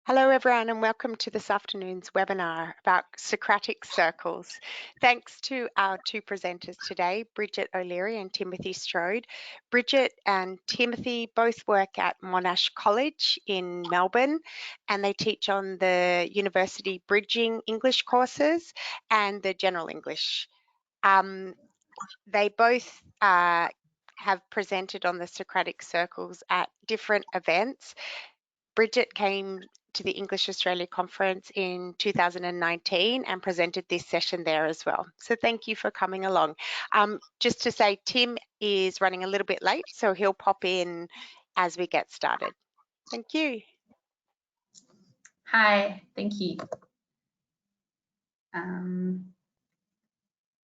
Hello everyone and welcome to this afternoon's webinar about Socratic Circles. Thanks to our two presenters today, Bridget O'Leary and Timothy Strode. Bridget and Timothy both work at Monash College in Melbourne and they teach on the University Bridging English courses and the General English. They both have presented on the Socratic Circles at different events. Bridget came to the English Australia Conference in 2019 and presented this session there as well. So thank you for coming along. Just to say, Tim is running a little bit late, so he'll pop in as we get started. Thank you. Hi, thank you.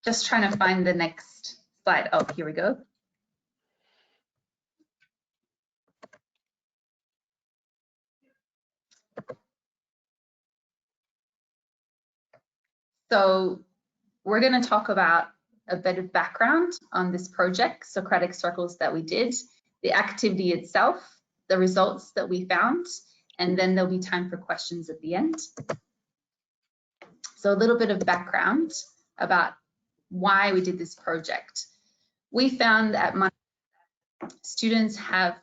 Just trying to find the next slide. Oh, here we go. So we're going to talk about a bit of background on this project, Socratic Circles, that we did, the activity itself, the results that we found, and then there'll be time for questions at the end. So a little bit of background about why we did this project. We found that students have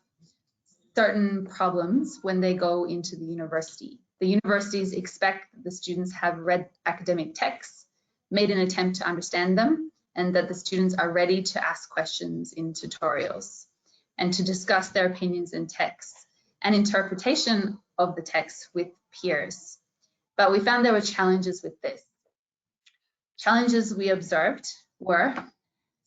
certain problems when they go into the university. The universities expect that the students have read academic texts, made an attempt to understand them, and that the students are ready to ask questions in tutorials and to discuss their opinions in texts and interpretation of the text with peers. But we found there were challenges with this. Challenges we observed were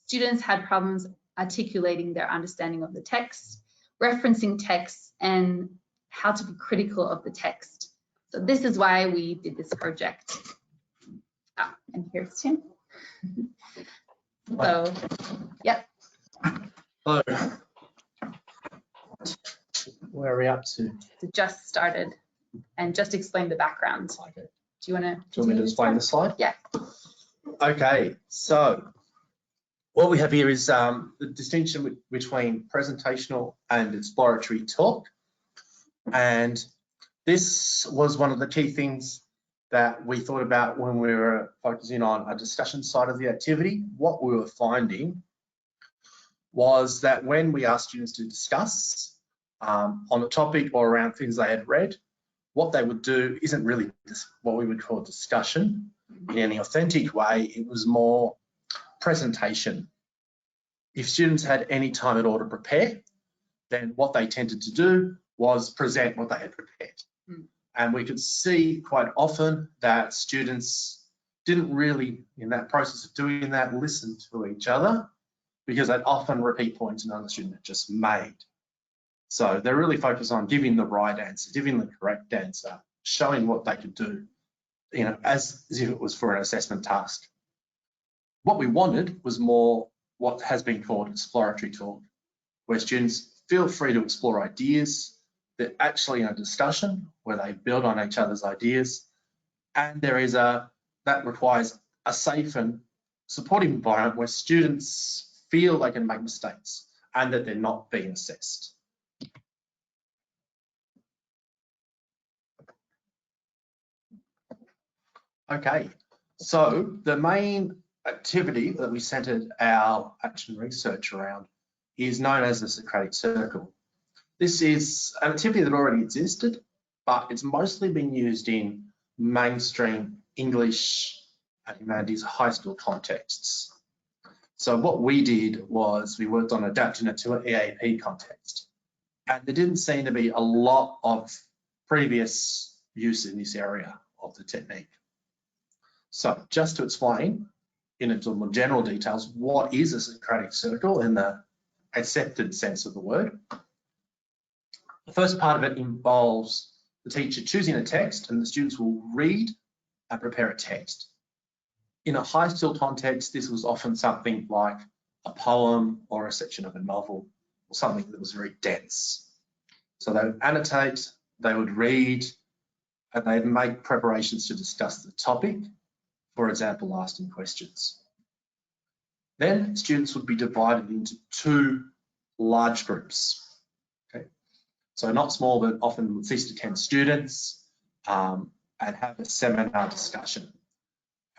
students had problems articulating their understanding of the text, referencing text, and how to be critical of the text. So this is why we did this project. Oh, and here's Tim. So, yep. Hello. Where are we up to? So just started and just explained the background. Okay. Do you want me to explain the slide? Yeah. Okay, so what we have here is the distinction between presentational and exploratory talk. And this was one of the key things that we thought about when we were focusing on a discussion side of the activity. What we were finding was that when we asked students to discuss on a topic or around things they had read, what they would do isn't really what we would call discussion in any authentic way. It was more presentation. If students had any time at all to prepare, then what they tended to do was present what they had prepared. And we could see quite often that students didn't really, in that process of doing that, listen to each other, because they'd often repeat points another student had just made. So they're really focused on giving the right answer, giving the correct answer, showing what they could do, you know, as if it was for an assessment task. What we wanted was more what has been called exploratory talk, where students feel free to explore ideas. They're actually in a discussion where they build on each other's ideas, and that requires a safe and supportive environment where students feel they can make mistakes and that they're not being assessed. Okay, so the main activity that we centered our action research around is known as the Socratic Circle. This is an activity that already existed, but it's mostly been used in mainstream English and humanities high school contexts. So what we did was we worked on adapting it to an EAP context, and there didn't seem to be a lot of previous use in this area of the technique. So just to explain in some more general details, what is a Socratic Circle in the accepted sense of the word? The first part of it involves the teacher choosing a text, and the students will read and prepare a text. In a high school context, this was often something like a poem or a section of a novel, or something that was very dense. So they would annotate, they would read, and they'd make preparations to discuss the topic, for example, asking questions. Then students would be divided into two large groups. Okay, so not small, but often 6 to 10 students. and have a seminar discussion.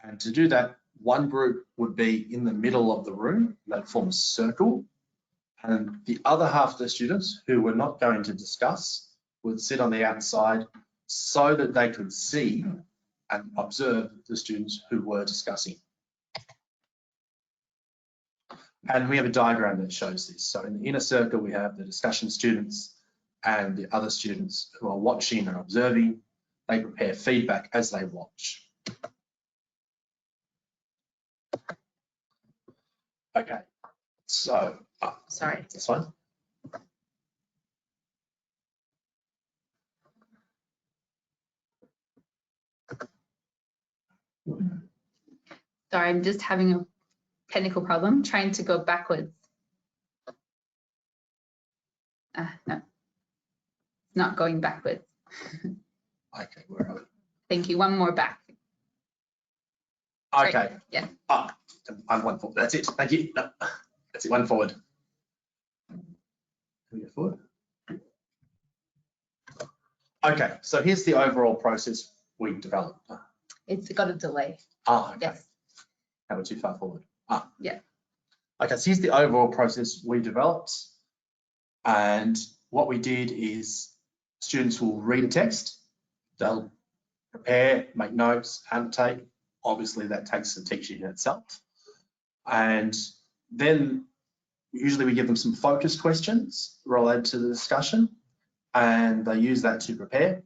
And to do that, one group would be in the middle of the room, that forms a circle, and the other half of the students who were not going to discuss would sit on the outside so that they could see and observe the students who were discussing. And we have a diagram that shows this. So in the inner circle, we have the discussion students and the other students who are watching and observing. They prepare feedback as they watch. Okay, so, Sorry. that's fine. Sorry, I'm just having a technical problem trying to go backwards. No, not going backwards. Okay, where are we? Thank you. One more back. Okay. Right. Yeah. I'm one forward. That's it. Thank you. No, that's it. One forward. Can we go forward? Okay, so here's the overall process we developed. It's got a delay. Okay. Yes. We're too far forward. Yeah. Okay, so here's the overall process we developed. And what we did is students will read a text, they'll prepare, make notes, annotate. Obviously that takes the teaching in itself. And then usually we give them some focus questions related to the discussion, and they use that to prepare.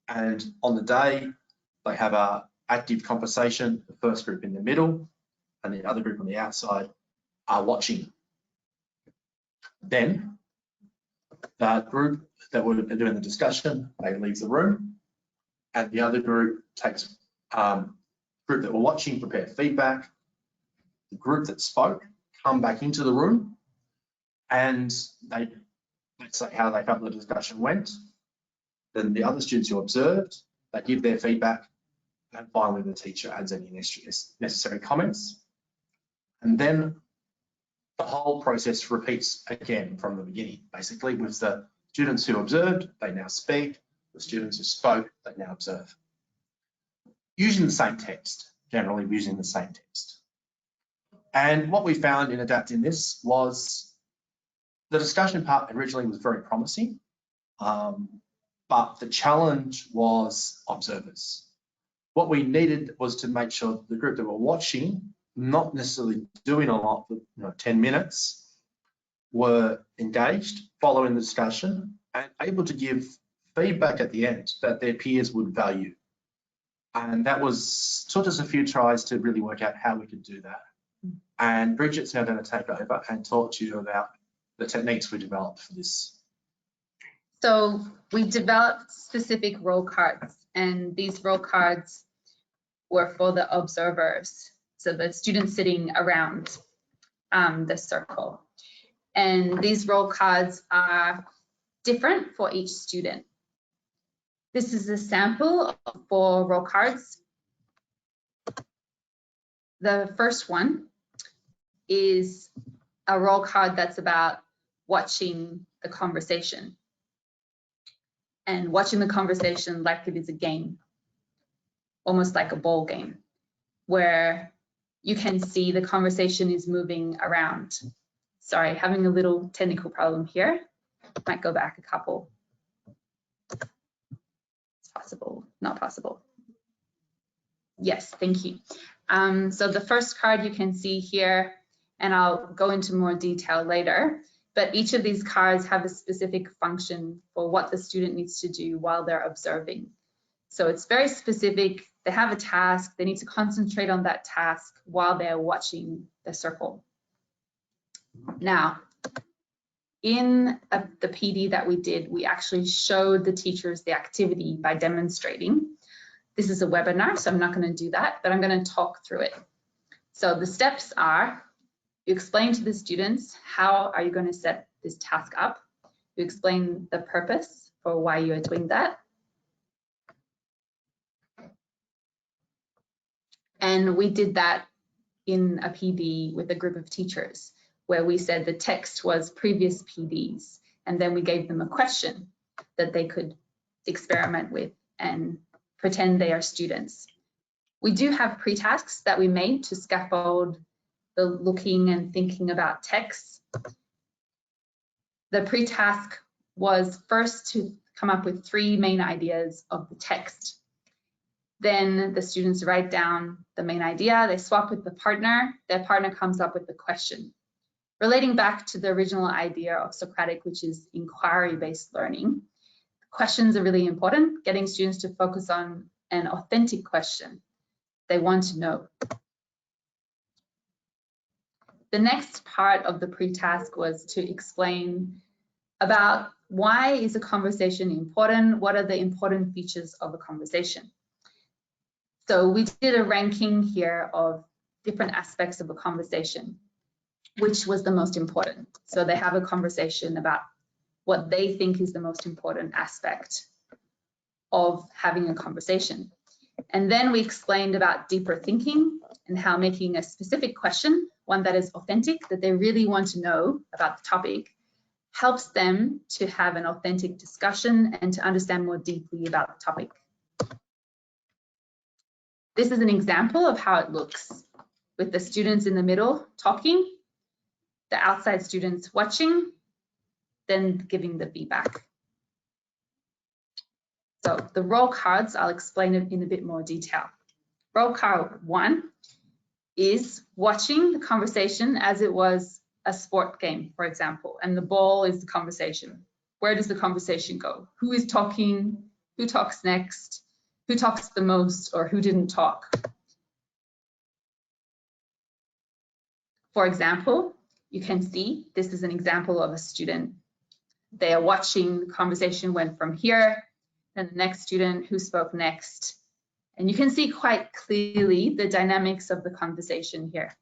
And on the day, they have a active conversation, the first group in the middle and the other group on the outside are watching. Then that group that were doing the discussion, they leave the room, and the other group takes group that were watching, prepare feedback. The group that spoke come back into the room, and they say how they felt the discussion went. Then the other students who observed, they give their feedback, and finally the teacher adds any necessary comments. And then the whole process repeats again from the beginning, basically, with the students who observed, they now speak, the students who spoke, they now observe. Using the same text, generally using the same text. And what we found in adapting this was the discussion part originally was very promising, but the challenge was observers. What we needed was to make sure the group that were watching, not necessarily doing a lot for 10 minutes, were engaged, following the discussion, and able to give feedback at the end that their peers would value. And that took us a few tries to really work out how we could do that. And Bridget's now going to take over and talk to you about the techniques we developed for this. So we developed specific role cards, and these role cards were for the observers, so the students sitting around the circle. And these role cards are different for each student. This is a sample of 4 role cards. The first one is a role card that's about watching the conversation, and watching the conversation like it is a game, almost like a ball game, where you can see the conversation is moving around. Sorry, having a little technical problem here. Might go back a couple. It's possible, not possible. Yes, thank you. So the first card you can see here, and I'll go into more detail later, but each of these cards have a specific function for what the student needs to do while they're observing. So it's very specific. They have a task. They need to concentrate on that task while they're watching the circle. Now, in the PD that we did, we actually showed the teachers the activity by demonstrating. This is a webinar, so I'm not going to do that, but I'm going to talk through it. So the steps are, you explain to the students how are you going to set this task up. You explain the purpose for why you're doing that. And we did that in a PD with a group of teachers, where we said the text was previous PDs, and then we gave them a question that they could experiment with and pretend they are students. We do have pretasks that we made to scaffold the looking and thinking about text. The pretask was first to come up with 3 main ideas of the text. Then the students write down the main idea, they swap with the partner, their partner comes up with the question. Relating back to the original idea of Socratic, which is inquiry-based learning, questions are really important, getting students to focus on an authentic question. They want to know. The next part of the pre-task was to explain about why is a conversation important, what are the important features of a conversation. So we did a ranking here of different aspects of a conversation, which was the most important. So they have a conversation about what they think is the most important aspect of having a conversation. And then we explained about deeper thinking and how making a specific question, one that is authentic, that they really want to know about the topic, helps them to have an authentic discussion and to understand more deeply about the topic. This is an example of how it looks, with the students in the middle talking, the outside students watching, then giving the feedback. So the role cards, I'll explain it in a bit more detail. Role card 1 is watching the conversation as it was a sport game, for example, and the ball is the conversation. Where does the conversation go? Who is talking? Who talks next? Who talks the most, or who didn't talk? For example, you can see this is an example of a student. They are watching, the conversation went from here, and the next student who spoke next. And you can see quite clearly the dynamics of the conversation here.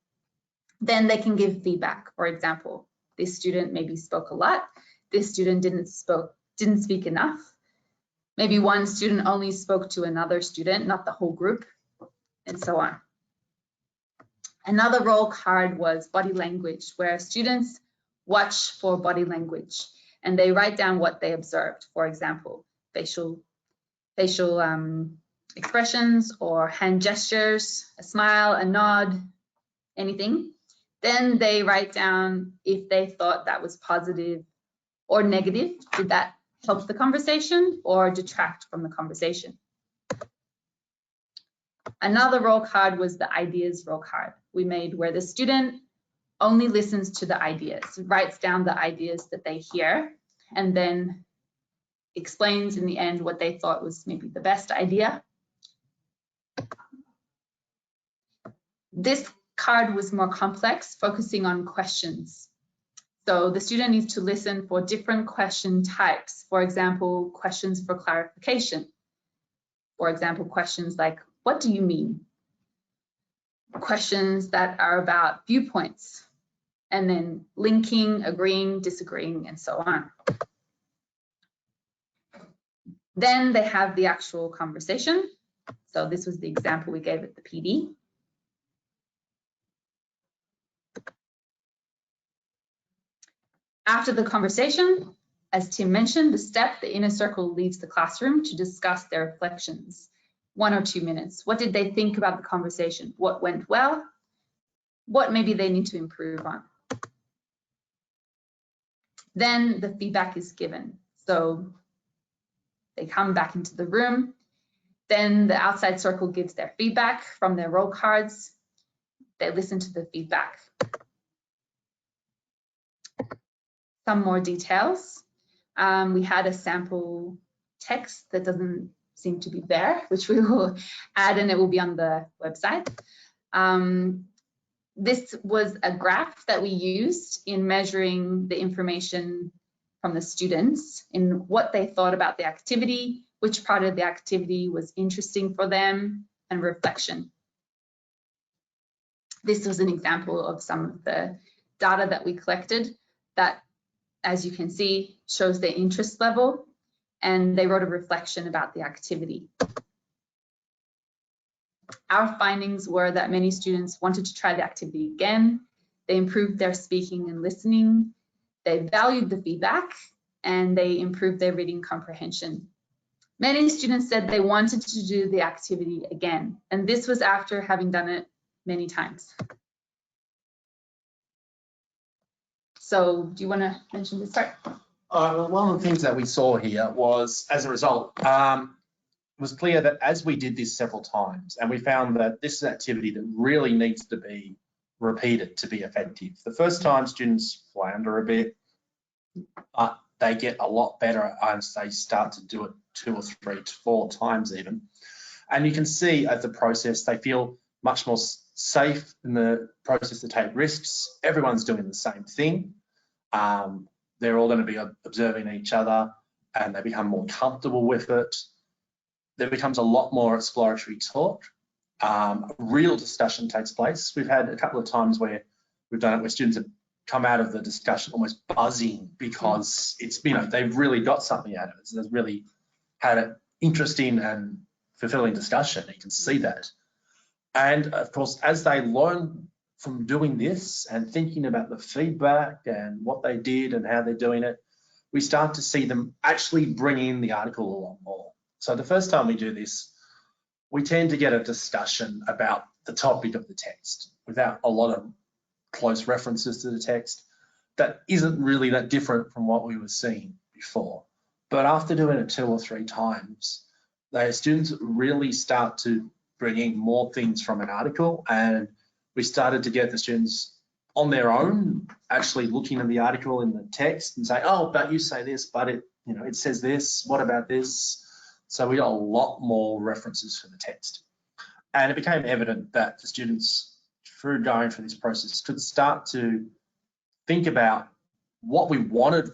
Then they can give feedback. For example, this student maybe spoke a lot. This student didn't speak enough. Maybe one student only spoke to another student, not the whole group, and so on. Another role card was body language, where students watch for body language and they write down what they observed. For example, facial expressions or hand gestures, a smile, a nod, anything. Then they write down if they thought that was positive or negative. Did that help the conversation or detract from the conversation? Another role card was the ideas role card we made, where the student only listens to the ideas, writes down the ideas that they hear, and then explains in the end what they thought was maybe the best idea. This card was more complex, focusing on questions. So the student needs to listen for different question types. For example, questions for clarification. For example, questions like, what do you mean? Questions that are about viewpoints, and then linking, agreeing, disagreeing, and so on. Then they have the actual conversation. So this was the example we gave at the PD. After the conversation, as Tim mentioned, the inner circle leaves the classroom to discuss their reflections. 1 or 2 minutes. What did they think about the conversation? What went well? What maybe they need to improve on? Then the feedback is given. So they come back into the room. Then the outside circle gives their feedback from their role cards. They listen to the feedback. Some more details. We had a sample text that doesn't seem to be there, which we will add, and it will be on the website. This was a graph that we used in measuring the information from the students in what they thought about the activity, which part of the activity was interesting for them, and reflection. This was an example of some of the data that we collected that, as you can see, shows their interest level, and they wrote a reflection about the activity. Our findings were that many students wanted to try the activity again. They improved their speaking and listening. They valued the feedback, and they improved their reading comprehension. Many students said they wanted to do the activity again, and this was after having done it many times. So do you want to mention this part? Well, one of the things that we saw here was, as a result, it was clear that as we did this several times, and we found that this is an activity that really needs to be repeated to be effective. The first time students flounder a bit, but they get a lot better as they start to do it 2 or 3 to 4 times even. And you can see at the process, they feel much more safe in the process to take risks. Everyone's doing the same thing. They're all going to be observing each other, and they become more comfortable with it. There becomes a lot more exploratory talk. Real discussion takes place. We've had a couple of times where we've done it where students have come out of the discussion almost buzzing because it's, you know, they've really got something out of it. So they've really had an interesting and fulfilling discussion. You can see that. And of course, as they learn from doing this and thinking about the feedback and what they did and how they're doing it, we start to see them actually bring in the article a lot more. So the first time we do this, we tend to get a discussion about the topic of the text without a lot of close references to the text. That isn't really that different from what we were seeing before. But after doing it 2 or 3 times, the students really start to bring in more things from an article, and we started to get the students on their own actually looking at the article in the text and say, oh, but you say this, but it, you know, it says this, what about this? So we got a lot more references for the text. And it became evident that the students, through going through this process, could start to think about what we wanted,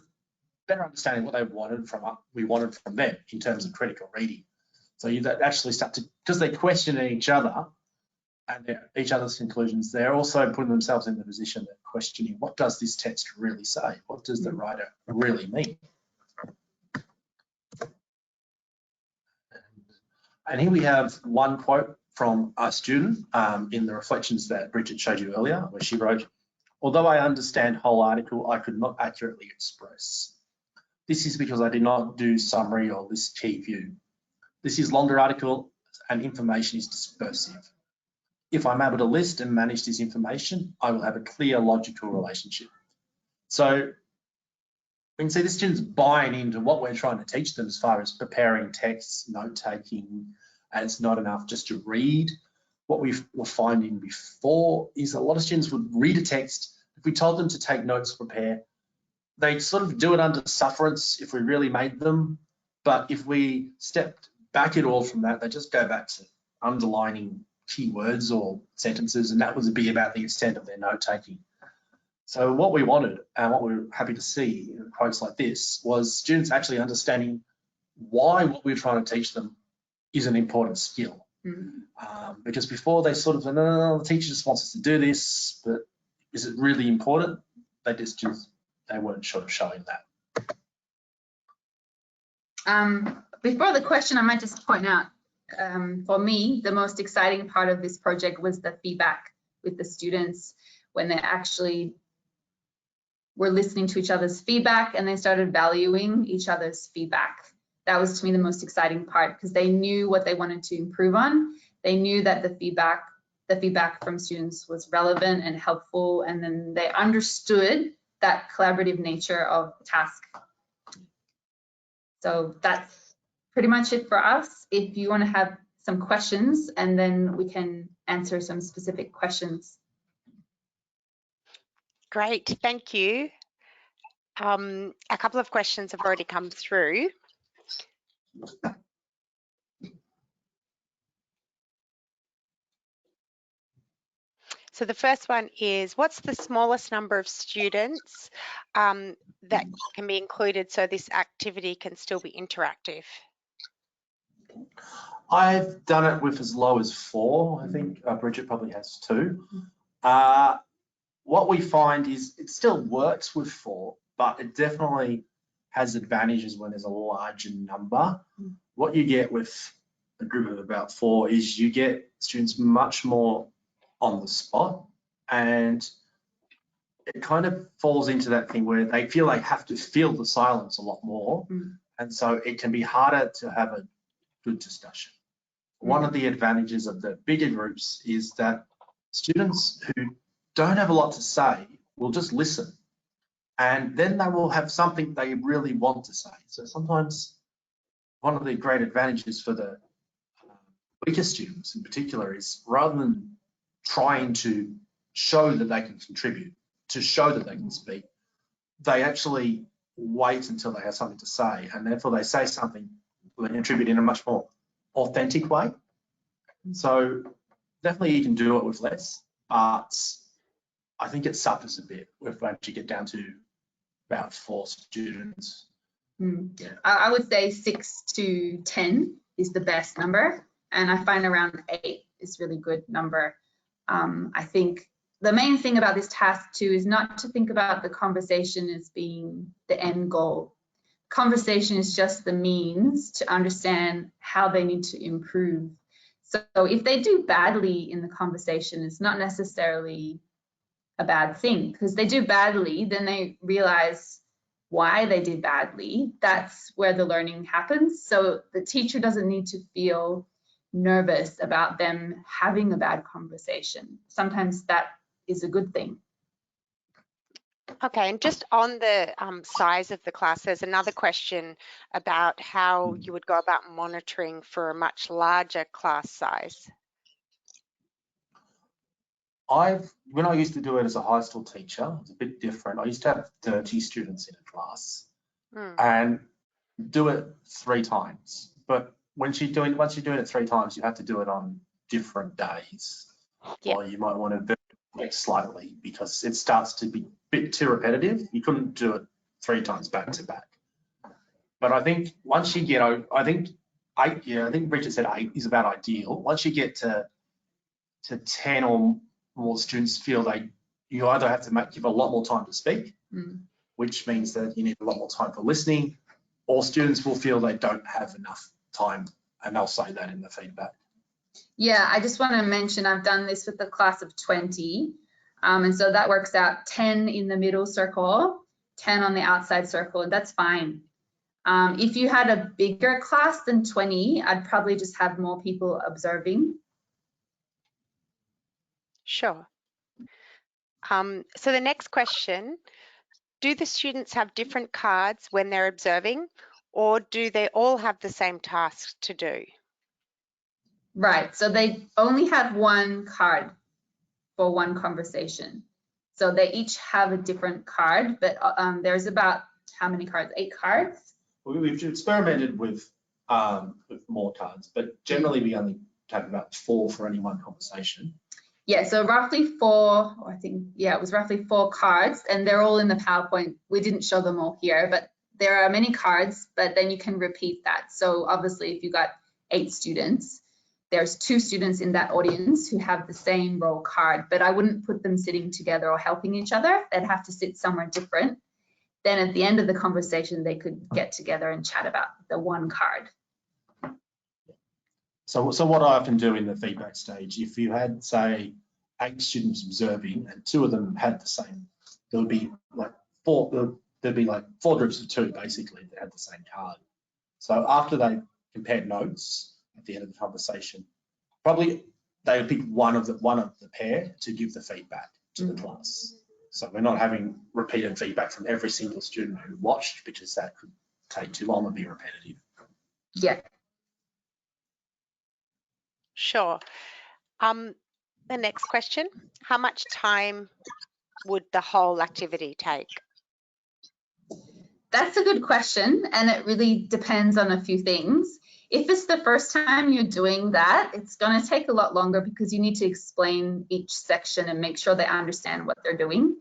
better understanding what they wanted from them in terms of critical reading. So you actually start to, because they're questioning each other and each other's conclusions, they're also putting themselves in the position of questioning, what does this text really say? What does the writer really mean? And here we have one quote from a student in the reflections that Bridget showed you earlier, where she wrote, although I understand whole article, I could not accurately express. This is because I did not do summary or list key view. This is longer article and information is dispersive. If I'm able to list and manage this information, I will have a clear logical relationship. So we can see the students buying into what we're trying to teach them as far as preparing texts, note-taking, and it's not enough just to read. What we were finding before is a lot of students would read a text. If we told them to take notes, prepare, they'd sort of do it under sufferance if we really made them. But if we stepped back at all from that, they just go back to underlining keywords or sentences, and that would be about the extent of their note-taking. So what we wanted, and what we were happy to see in quotes like this, was students actually understanding why what we're trying to teach them is an important skill. Because before they sort of said, no, the teacher just wants us to do this, but is it really important? They weren't sort of showing that. Before the question, I might just point out, for me, the most exciting part of this project was the feedback with the students when they actually were listening to each other's feedback and they started valuing each other's feedback. That was to me the most exciting part, because they knew what they wanted to improve on. They knew that the feedback from students was relevant and helpful, and then they understood that collaborative nature of the task. So that's pretty much it for us. If you want to have some questions, and then we can answer some specific questions. Great, thank you. A couple of questions have already come through. So the first one is, what's the smallest number of students that can be included so this activity can still be interactive? I've done it with as low as 4. I think Bridget probably has 2. What we find is it still works with 4, but it definitely has advantages when there's a larger number. What you get with a group of about 4 is you get students much more on the spot, and it kind of falls into that thing where they feel they have to feel the silence a lot more. And so it can be harder to have a good discussion. One of the advantages of the bigger groups is that students who don't have a lot to say will just listen, and then they will have something they really want to say. So sometimes one of the great advantages for the weaker students in particular is, rather than trying to show that they can contribute, to show that they can speak, they actually wait until they have something to say, and therefore they say something, they contribute in a much more authentic way. So definitely you can do it with less, but I think it suffers a bit once you get down to about 4 students. Yeah. I would say 6 to 10 is the best number, and I find around 8 is really good number. I think the main thing about this task too is not to think about the conversation as being the end goal. Conversation is just the means to understand how they need to improve. So if they do badly in the conversation, it's not necessarily a bad thing, because they do badly, then they realize why they did badly. That's where the learning happens. So the teacher doesn't need to feel nervous about them having a bad conversation. Sometimes that is a good thing. Okay, and just on the size of the class, there's another question about how you would go about monitoring for a much larger class size. When I used to do it as a high school teacher, it's a bit different. I used to have 30 students in a class and do it 3 times. But once you're doing it 3 times, you have to do it on different days. Or you might want to vary it slightly, because it starts to be a bit too repetitive. You couldn't do it 3 times back to back. But I think once you get, I think 8, I think Bridget said 8 is about ideal. Once you get to 10 or more students, feel you either have to give a lot more time to speak, which means that you need a lot more time for listening, or students will feel they don't have enough time, and they'll say that in the feedback. Yeah, I just want to mention I've done this with a class of 20, and so that works out 10 in the middle circle, 10 on the outside circle, and that's fine. If you had a bigger class than 20, I'd probably just have more people observing. Sure. So the next question, do the students have different cards when they're observing, or do they all have the same tasks to do? Right, so they only have one card for one conversation. So they each have a different card, but there's about how many cards? 8 cards? We've experimented with more cards, but generally we only have about 4 for any one conversation. Yeah, so roughly 4, or I think, yeah, it was roughly 4 cards, and they're all in the PowerPoint. We didn't show them all here, but there are many cards, but then you can repeat that. So obviously if you got 8 students, there's 2 students in that audience who have the same role card, but I wouldn't put them sitting together or helping each other. They'd have to sit somewhere different. Then at the end of the conversation, they could get together and chat about the one card. So what I often do in the feedback stage, if you had, say, 8 students observing and 2 of them had the same, there would be like 4, there'd be like 4 groups of 2 basically that had the same card. So after they compared notes at the end of the conversation, probably they would pick one of the pair to give the feedback to the class. So we're not having repeated feedback from every single student who watched, because that could take too long and be repetitive. Yeah. Sure. The next question, how much time would the whole activity take? That's a good question, and it really depends on a few things. If it's the first time you're doing that, it's going to take a lot longer, because you need to explain each section and make sure they understand what they're doing.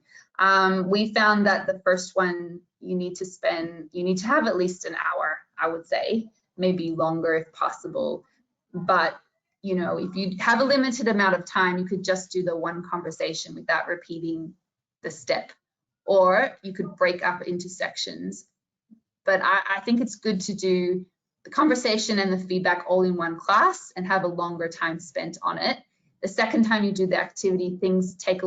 We found that the first one, you need to have at least an hour, I would say, maybe longer if possible. But you know, if you have a limited amount of time, you could just do the one conversation without repeating the step, or you could break up into sections. But I think it's good to do the conversation and the feedback all in one class and have a longer time spent on it. The second time you do the activity, things take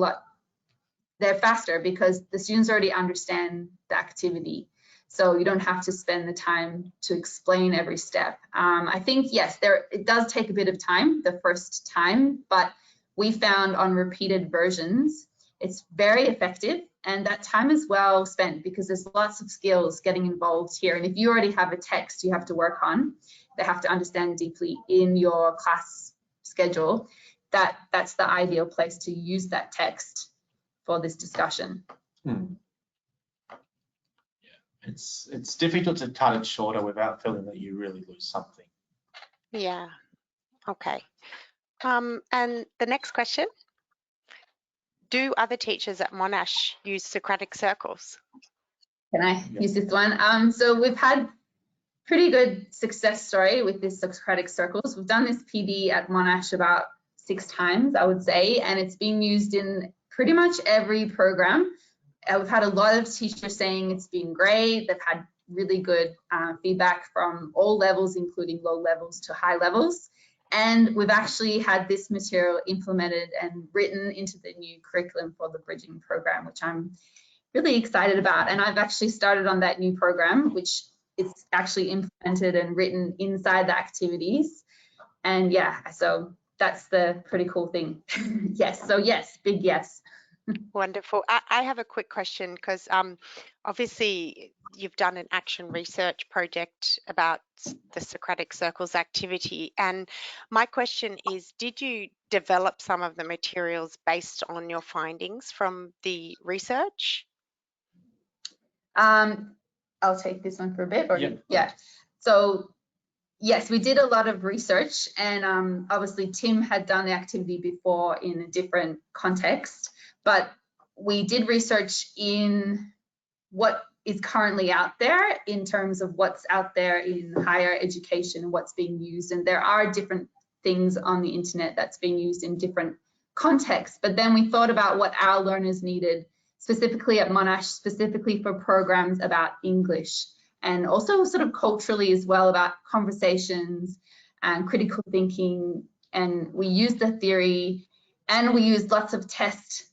they're faster, because the students already understand the activity. so you don't have to spend the time to explain every step. I think, yes, it does take a bit of time the first time, but we found on repeated versions, it's very effective, and that time is well spent because there's lots of skills getting involved here. And if you already have a text you have to work on, they have to understand deeply in your class schedule, that's the ideal place to use that text for this discussion. It's difficult to cut it shorter without feeling that you really lose something. Yeah. Okay. And the next question. Do other teachers at Monash use Socratic Circles? Can I use this one? So we've had pretty good success story with this Socratic Circles. We've done this PD at Monash about 6 times, I would say, and it's been used in pretty much every program. We've had a lot of teachers saying it's been great. They've had really good feedback from all levels, including low levels to high levels. And we've actually had this material implemented and written into the new curriculum for the bridging program, which I'm really excited about. And I've actually started on that new program, which is actually implemented and written inside the activities. And yeah, so that's the pretty cool thing. Yes, so yes, big yes. Wonderful. I have a quick question because obviously you've done an action research project about the Socratic Circles activity, and my question is, did you develop some of the materials based on your findings from the research? I'll take this one for a bit. Or yeah. So yes, we did a lot of research, and obviously Tim had done the activity before in a different context, but we did research in what is currently out there in terms of what's out there in higher education and what's being used. And there are different things on the internet that's being used in different contexts. But then we thought about what our learners needed, specifically at Monash, specifically for programs about English, and also sort of culturally as well about conversations and critical thinking. And we used the theory, and we used lots of test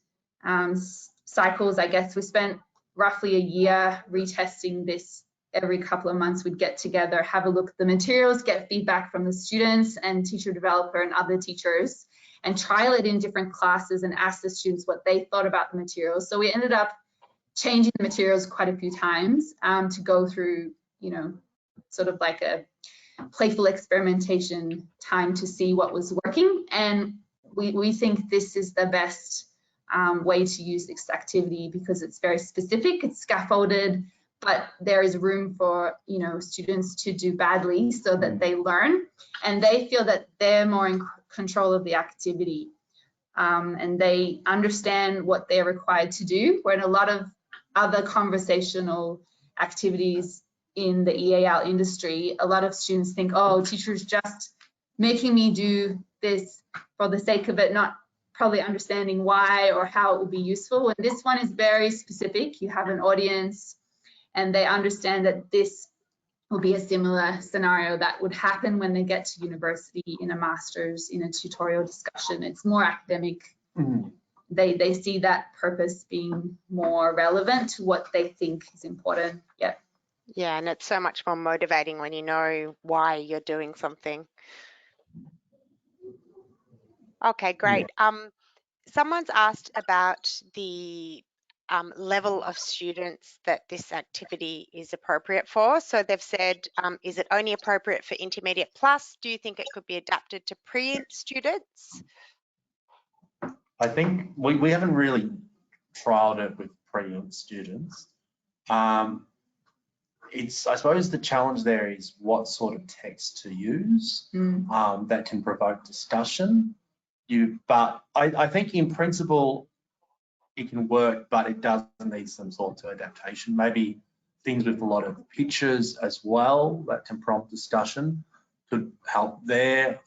cycles, I guess. We spent roughly a year retesting this. Every couple of months we'd get together, have a look at the materials, get feedback from the students and teacher developer and other teachers, and trial it in different classes and ask the students what they thought about the materials. So we ended up changing the materials quite a few times to go through, you know, sort of like a playful experimentation time to see what was working. And we think this is the best way to use this activity because it's very specific, it's scaffolded, but there is room for, you know, students to do badly so that they learn and they feel that they're more in control of the activity, and they understand what they're required to do, where in a lot of other conversational activities in the EAL industry, a lot of students think, oh, teachers just making me do this for the sake of it, not probably understanding why or how it will be useful. And this one is very specific. You have an audience and they understand that this will be a similar scenario that would happen when they get to university in a master's, in a tutorial discussion. It's more academic. They see that purpose being more relevant to what they think is important. Yeah. Yeah, and it's so much more motivating when you know why you're doing something. Okay, great. Someone's asked about the level of students that this activity is appropriate for. So they've said, is it only appropriate for intermediate plus? Do you think it could be adapted to pre-int students? I think we haven't really trialed it with pre-int students. I suppose the challenge there is what sort of text to use that can provoke discussion. But I think in principle it can work, but it does need some sort of adaptation. Maybe things with a lot of pictures as well that can prompt discussion could help there.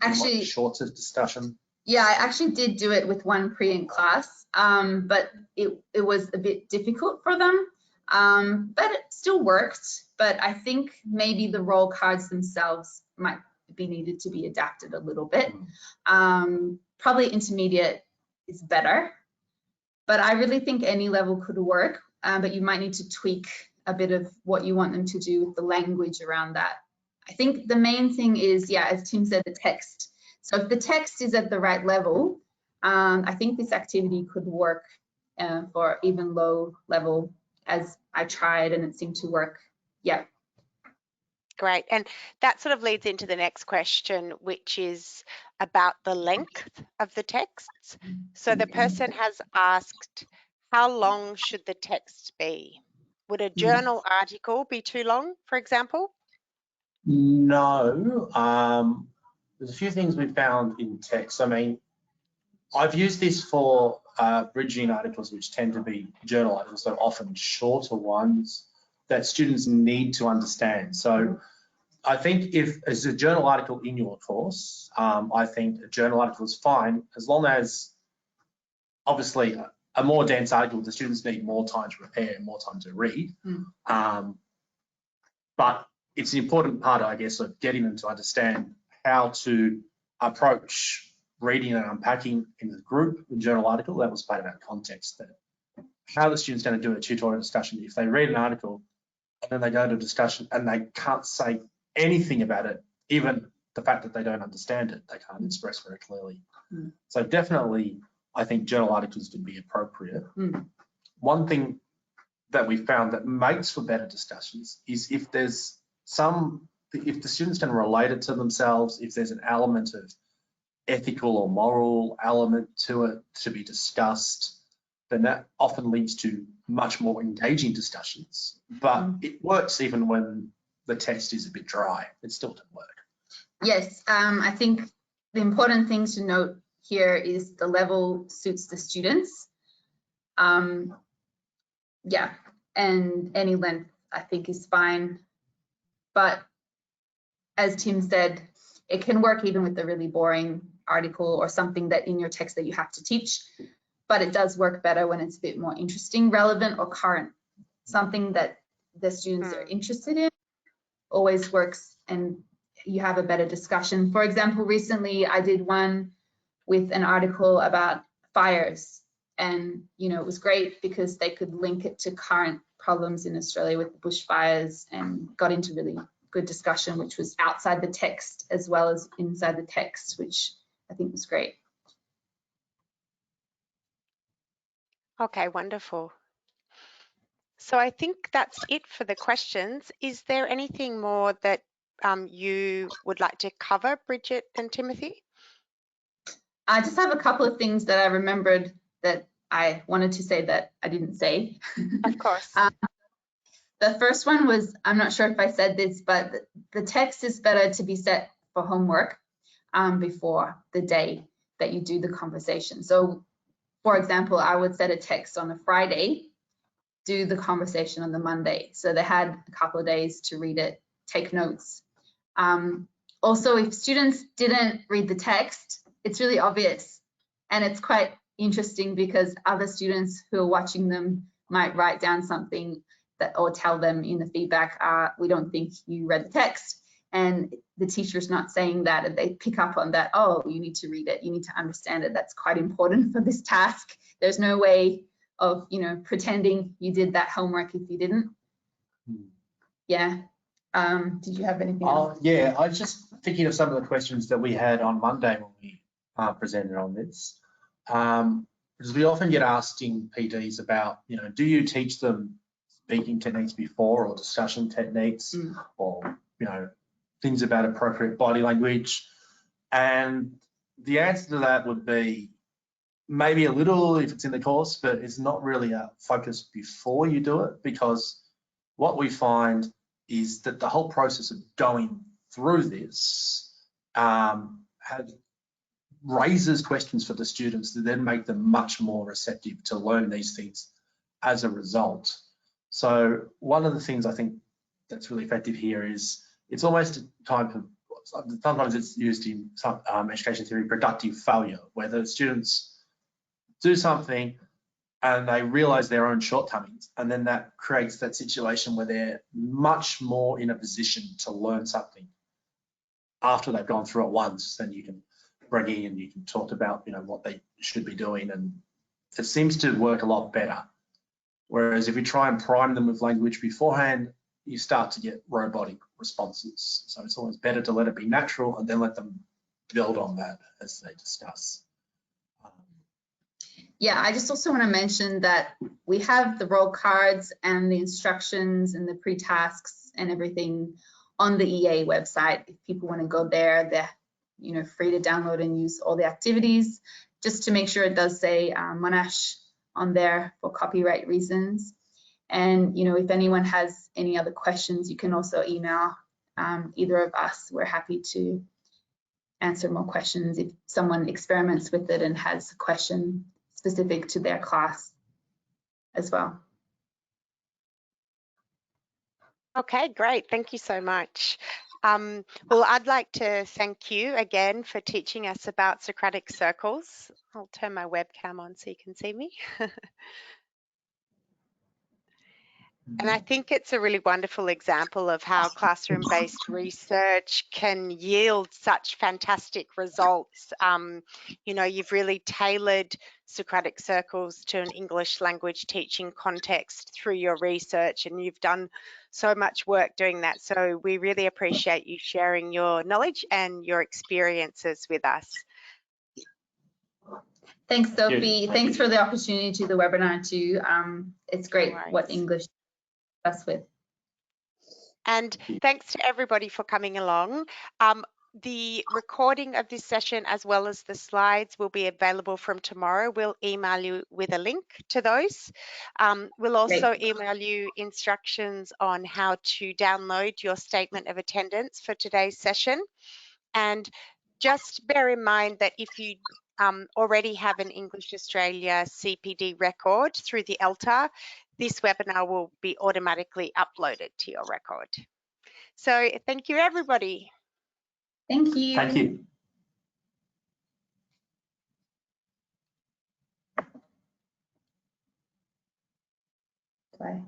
Actually, shorter discussion. Yeah, I actually did do it with one pre-int class, but it was a bit difficult for them. But it still worked. But I think maybe the role cards themselves might be needed to be adapted a little bit. Probably intermediate is better, but I really think any level could work. But you might need to tweak a bit of what you want them to do with the language around that. I think the main thing is, yeah, as Tim said, the text. So if the text is at the right level, I think this activity could work for even low level, as I tried and it seemed to work. Yeah. Great. And that sort of leads into the next question, which is about the length of the texts. So the person has asked, how long should the text be? Would a journal article be too long, for example? No. There's a few things we found in text. I mean, I've used this for bridging articles, which tend to be journal articles, so often shorter ones that students need to understand. So I think if it's a journal article in your course, I think a journal article is fine, as long as, obviously, a more dense article, the students need more time to prepare and more time to read. But it's an important part, I guess, of getting them to understand how to approach reading and unpacking in the group, the journal article. That was part of our context, that how the student's going to do a tutorial discussion if they read an article and then they go to a discussion and they can't say anything about it, even the fact that they don't understand it, they can't express very clearly. So definitely, I think journal articles would be appropriate. One thing that we found that makes for better discussions is if there's if the students can relate it to themselves, if there's an element of ethical or moral element to it to be discussed, then that often leads to much more engaging discussions. But it works even when the text is a bit dry. It still doesn't work. Yes, I think the important thing to note here is the level suits the students. Yeah, and any length I think is fine. But as Tim said, it can work even with a really boring article or something that in your text that you have to teach, but it does work better when it's a bit more interesting, relevant, or current. Something that the students are interested in always works, and you have a better discussion. For example, recently I did one with an article about fires, and it was great because they could link it to current problems in Australia with the bushfires, and got into really good discussion, which was outside the text as well as inside the text, which I think was great. Okay, wonderful. So I think that's it for the questions. Is there anything more that you would like to cover, Bridget and Timothy? I just have a couple of things that I remembered that I wanted to say that I didn't say. Of course. The first one was, I'm not sure if I said this, but the text is better to be set for homework before the day that you do the conversation. So, for example, I would set a text on a Friday, do the conversation on the Monday. So they had a couple of days to read it, take notes. Also, if students didn't read the text, it's really obvious. And it's quite interesting because other students who are watching them might write down something that, or tell them in the feedback, we don't think you read the text. And the teacher's not saying that, and they pick up on that. Oh, you need to read it. You need to understand it. That's quite important for this task. There's no way of, pretending you did that homework if you didn't. Yeah. Did you have anything else? Yeah, I was just thinking of some of the questions that we had on Monday when we presented on this. Because we often get asked in PDs about, do you teach them speaking techniques before, or discussion techniques, or, things about appropriate body language? And the answer to that would be maybe a little if it's in the course, but it's not really a focus before you do it, because what we find is that the whole process of going through this raises questions for the students that then make them much more receptive to learn these things as a result. So one of the things I think that's really effective here is it's almost a type of, sometimes it's used in some education theory, productive failure, where the students do something and they realize their own shortcomings, and then that creates that situation where they're much more in a position to learn something after they've gone through it once. Then you can bring in and you can talk about what they should be doing, and it seems to work a lot better Whereas if you try and prime them with language beforehand, you start to get robotic responses. So it's always better to let it be natural and then let them build on that as they discuss. Yeah, I just also want to mention that we have the role cards and the instructions and the pre-tasks and everything on the EA website. If people want to go there, they're free to download and use all the activities. Just to make sure it does say Monash on there for copyright reasons. And if anyone has any other questions, you can also email either of us. We're happy to answer more questions if someone experiments with it and has a question specific to their class as well. Okay, great. Thank you so much. Well, I'd like to thank you again for teaching us about Socratic circles. I'll turn my webcam on so you can see me. And I think it's a really wonderful example of how classroom-based research can yield such fantastic results. You've really tailored Socratic circles to an English language teaching context through your research, and you've done so much work doing that. So we really appreciate you sharing your knowledge and your experiences with us. Thanks, Sophie. Thanks for the opportunity to the webinar too. It's great what English us with. And thanks to everybody for coming along. The recording of this session as well as the slides will be available from tomorrow. We'll email you with a link to those. We'll also email you instructions on how to download your statement of attendance for today's session. And just bear in mind that if you already have an English Australia CPD record through the ELTA, this webinar will be automatically uploaded to your record. So thank you, everybody. Thank you. Thank you. Bye.